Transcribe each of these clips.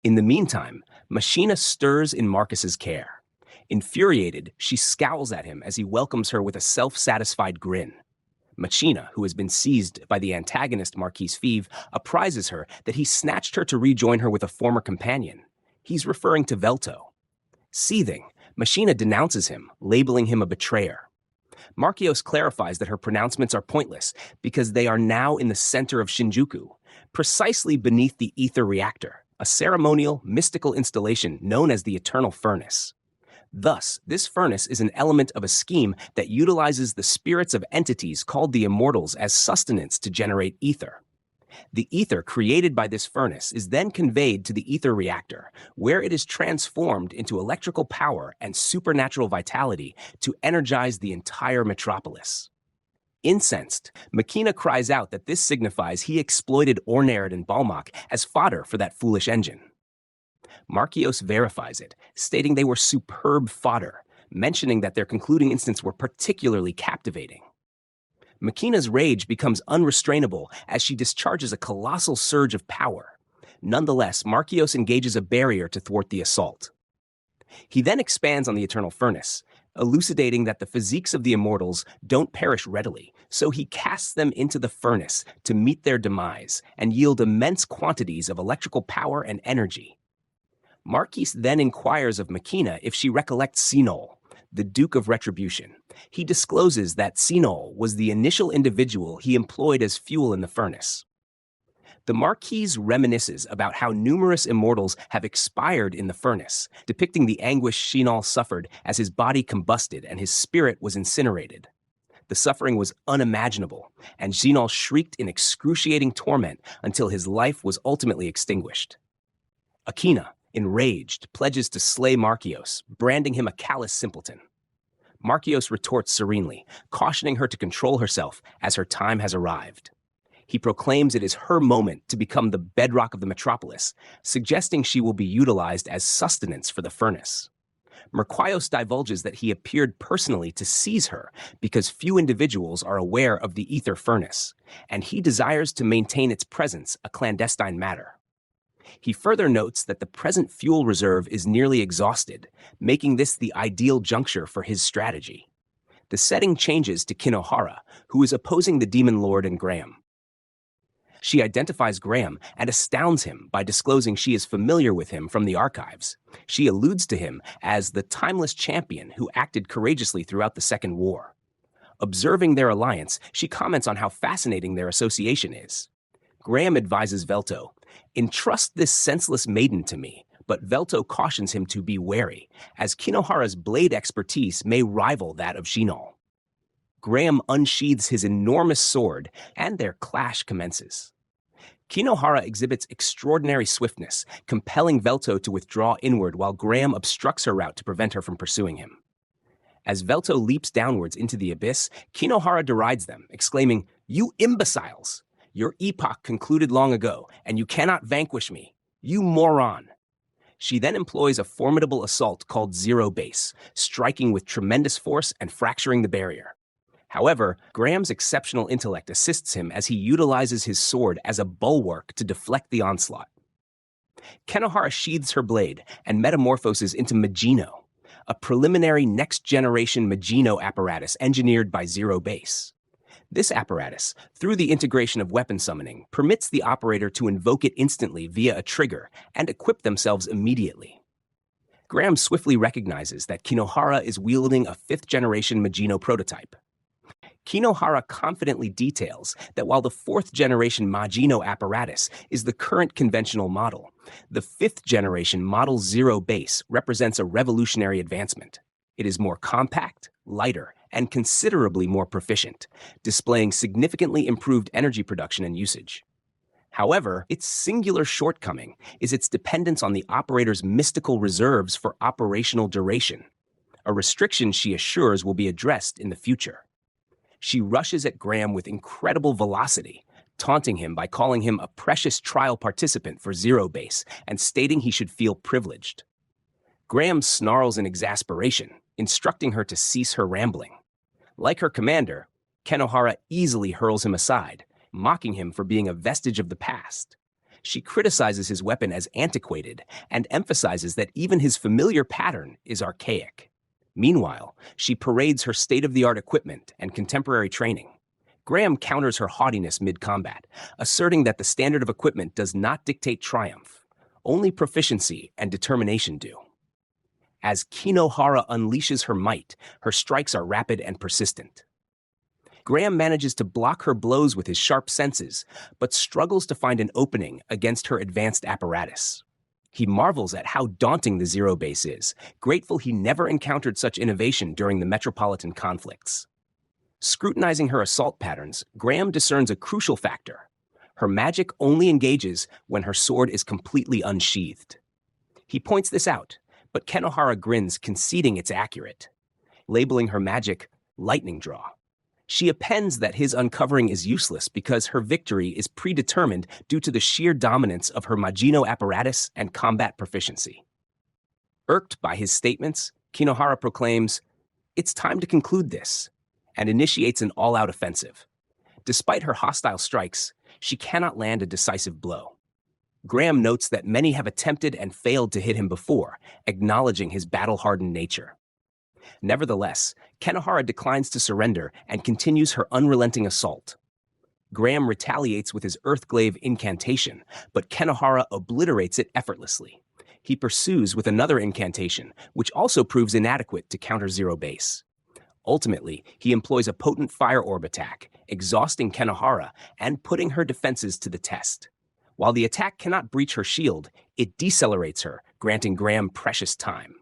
In the meantime, Machina stirs in Marcus's care. Infuriated, she scowls at him as he welcomes her with a self-satisfied grin. Machina, who has been seized by the antagonist Marquise Five, apprises her that he snatched her to rejoin her with a former companion. He's referring to Velto. Seething, Machina denounces him, labeling him a betrayer. Marquios clarifies that her pronouncements are pointless because they are now in the center of Shinjuku, precisely beneath the ether reactor, a ceremonial, mystical installation known as the Eternal Furnace. Thus, this furnace is an element of a scheme that utilizes the spirits of entities called the Immortals as sustenance to generate ether. The ether created by this furnace is then conveyed to the ether reactor, where it is transformed into electrical power and supernatural vitality to energize the entire metropolis. Incensed, Machina cries out that this signifies he exploited Ornard and Balmach as fodder for that foolish engine. Marquios verifies it, stating they were superb fodder, mentioning that their concluding instants were particularly captivating. Machina's rage becomes unrestrainable as she discharges a colossal surge of power. Nonetheless, Marquios engages a barrier to thwart the assault. He then expands on the Eternal Furnace, elucidating that the physiques of the Immortals don't perish readily, so he casts them into the furnace to meet their demise and yield immense quantities of electrical power and energy. Marquise then inquires of Machina if she recollects Sinol, the Duke of Retribution. He discloses that Sinol was the initial individual he employed as fuel in the furnace. The Marquise reminisces about how numerous immortals have expired in the furnace, depicting the anguish Sinol suffered as his body combusted and his spirit was incinerated. The suffering was unimaginable, and Sinol shrieked in excruciating torment until his life was ultimately extinguished. Akina, enraged, pledges to slay Marquios, branding him a callous simpleton. Marquios retorts serenely, cautioning her to control herself as her time has arrived. He proclaims it is her moment to become the bedrock of the metropolis, suggesting she will be utilized as sustenance for the furnace. Marquios divulges that he appeared personally to seize her because few individuals are aware of the ether furnace, and he desires to maintain its presence a clandestine matter. He further notes that the present fuel reserve is nearly exhausted, making this the ideal juncture for his strategy. The setting changes to Kohara, who is opposing the Demon Lord and Graham. She identifies Graham and astounds him by disclosing she is familiar with him from the archives. She alludes to him as the timeless champion who acted courageously throughout the Second War. Observing their alliance, she comments on how fascinating their association is. Graham advises Velto, "Entrust this senseless maiden to me," but Velto cautions him to be wary, as Kinohara's blade expertise may rival that of Shinol. Graham unsheathes his enormous sword, and their clash commences. Kinohara exhibits extraordinary swiftness, compelling Velto to withdraw inward while Graham obstructs her route to prevent her from pursuing him. As Velto leaps downwards into the abyss, Kinohara derides them, exclaiming, "You imbeciles! Your epoch concluded long ago, and you cannot vanquish me. You moron!" She then employs a formidable assault called Zero Base, striking with tremendous force and fracturing the barrier. However, Graham's exceptional intellect assists him as he utilizes his sword as a bulwark to deflect the onslaught. Kenohara sheathes her blade and metamorphoses into Magino, a preliminary next-generation Magino apparatus engineered by Zero Base. This apparatus, through the integration of weapon summoning, permits the operator to invoke it instantly via a trigger and equip themselves immediately. Graham swiftly recognizes that Kinohara is wielding a fifth-generation Magino prototype. Kinohara confidently details that while the fourth-generation Magino apparatus is the current conventional model, the fifth-generation Model Zero Base represents a revolutionary advancement. It is more compact, lighter, and considerably more proficient, displaying significantly improved energy production and usage. However, its singular shortcoming is its dependence on the operator's mystical reserves for operational duration, a restriction she assures will be addressed in the future. She rushes at Graham with incredible velocity, taunting him by calling him a precious trial participant for Zero Base and stating he should feel privileged. Graham snarls in exasperation, instructing her to cease her rambling. Like her commander, Kenohara easily hurls him aside, mocking him for being a vestige of the past. She criticizes his weapon as antiquated and emphasizes that even his familiar pattern is archaic. Meanwhile, she parades her state-of-the-art equipment and contemporary training. Graham counters her haughtiness mid-combat, asserting that the standard of equipment does not dictate triumph. Only proficiency and determination do. As Kohara unleashes her might, her strikes are rapid and persistent. Graham manages to block her blows with his sharp senses, but struggles to find an opening against her advanced apparatus. He marvels at how daunting the Zero Base is, grateful he never encountered such innovation during the metropolitan conflicts. Scrutinizing her assault patterns, Graham discerns a crucial factor. Her magic only engages when her sword is completely unsheathed. He points this out, but Kohara grins, conceding it's accurate, labeling her magic lightning draw. She appends that his uncovering is useless because her victory is predetermined due to the sheer dominance of her Magino apparatus and combat proficiency. Irked by his statements, Kohara proclaims, "It's time to conclude this," and initiates an all-out offensive. Despite her hostile strikes, she cannot land a decisive blow. Graham notes that many have attempted and failed to hit him before, acknowledging his battle-hardened nature. Nevertheless, Kohara declines to surrender and continues her unrelenting assault. Graham retaliates with his Earthglaive incantation, but Kohara obliterates it effortlessly. He pursues with another incantation, which also proves inadequate to counter Zero Base. Ultimately, he employs a potent fire orb attack, exhausting Kohara and putting her defenses to the test. While the attack cannot breach her shield, it decelerates her, granting Graham precious time.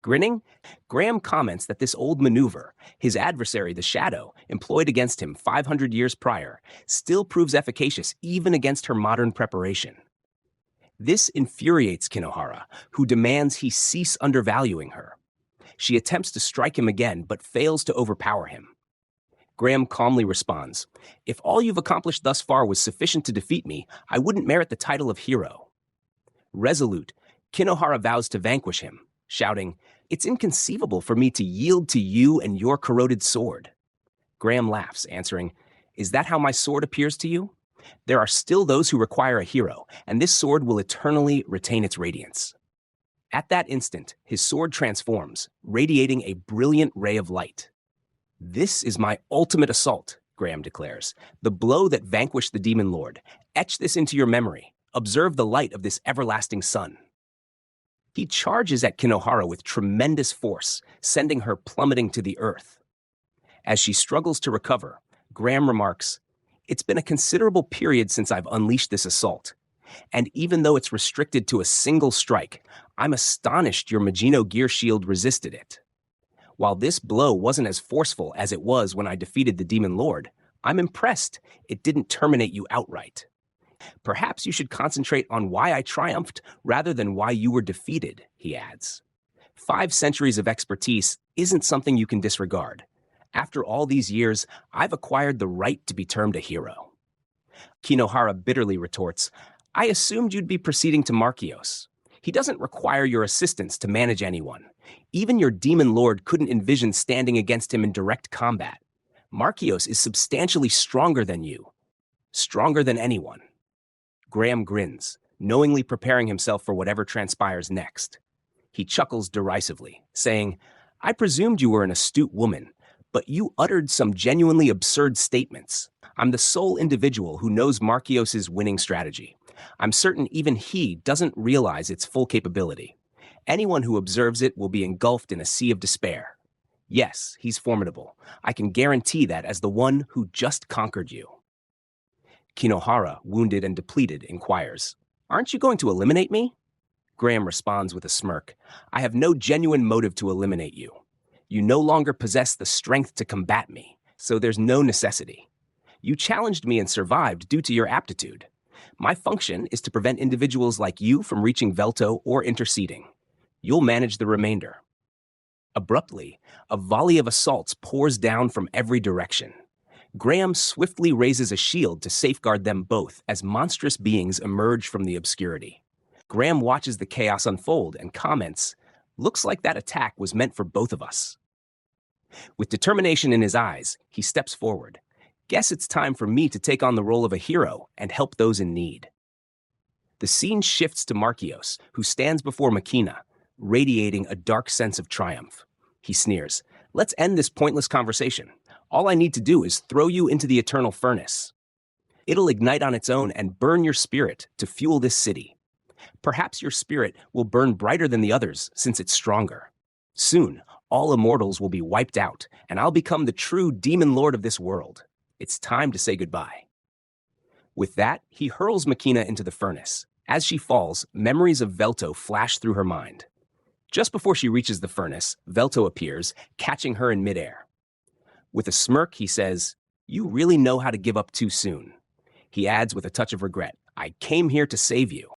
Grinning, Graham comments that this old maneuver, his adversary the Shadow, employed against him 500 years prior, still proves efficacious even against her modern preparation. This infuriates Kohara, who demands he cease undervaluing her. She attempts to strike him again, but fails to overpower him. Graham calmly responds, "If all you've accomplished thus far was sufficient to defeat me, I wouldn't merit the title of hero." Resolute, Kohara vows to vanquish him, shouting, "It's inconceivable for me to yield to you and your corroded sword." Graham laughs, answering, "Is that how my sword appears to you? There are still those who require a hero, and this sword will eternally retain its radiance." At that instant, his sword transforms, radiating a brilliant ray of light. "This is my ultimate assault," Graham declares, "the blow that vanquished the Demon Lord. Etch this into your memory. Observe the light of this everlasting sun." He charges at Kohara with tremendous force, sending her plummeting to the earth. As she struggles to recover, Graham remarks, "It's been a considerable period since I've unleashed this assault. And even though it's restricted to a single strike, I'm astonished your Magino gear shield resisted it. While this blow wasn't as forceful as it was when I defeated the Demon Lord, I'm impressed it didn't terminate you outright. Perhaps you should concentrate on why I triumphed rather than why you were defeated," he adds. 5 centuries of expertise isn't something you can disregard. After all these years, I've acquired the right to be termed a hero. Kohara bitterly retorts, "I assumed you'd be proceeding to Markios. He doesn't require your assistance to manage anyone. Even your Demon Lord couldn't envision standing against him in direct combat. Markios is substantially stronger than you. Stronger than anyone." Graham grins, knowingly preparing himself for whatever transpires next. He chuckles derisively, saying, "I presumed you were an astute woman, but you uttered some genuinely absurd statements. I'm the sole individual who knows Markios' winning strategy. I'm certain even he doesn't realize its full capability. Anyone who observes it will be engulfed in a sea of despair. Yes, he's formidable. I can guarantee that as the one who just conquered you." Kohara, wounded and depleted, inquires, "Aren't you going to eliminate me?" Graham responds with a smirk, "I have no genuine motive to eliminate you. You no longer possess the strength to combat me, so there's no necessity. You challenged me and survived due to your aptitude. My function is to prevent individuals like you from reaching Veltol or interceding. You'll manage the remainder." Abruptly, a volley of assaults pours down from every direction. Graham swiftly raises a shield to safeguard them both as monstrous beings emerge from the obscurity. Graham watches the chaos unfold and comments, "Looks like that attack was meant for both of us." With determination in his eyes, he steps forward. "Guess it's time for me to take on the role of a hero and help those in need." The scene shifts to Markios, who stands before Makina, radiating a dark sense of triumph. He sneers, "Let's end this pointless conversation. All I need to do is throw you into the eternal furnace. It'll ignite on its own and burn your spirit to fuel this city. Perhaps your spirit will burn brighter than the others since it's stronger. Soon, all immortals will be wiped out, and I'll become the true Demon Lord of this world. It's time to say goodbye." With that, he hurls Makina into the furnace. As she falls, memories of Velto flash through her mind. Just before she reaches the furnace, Velto appears, catching her in midair. With a smirk, he says, "You really know how to give up too soon." He adds with a touch of regret, "I came here to save you."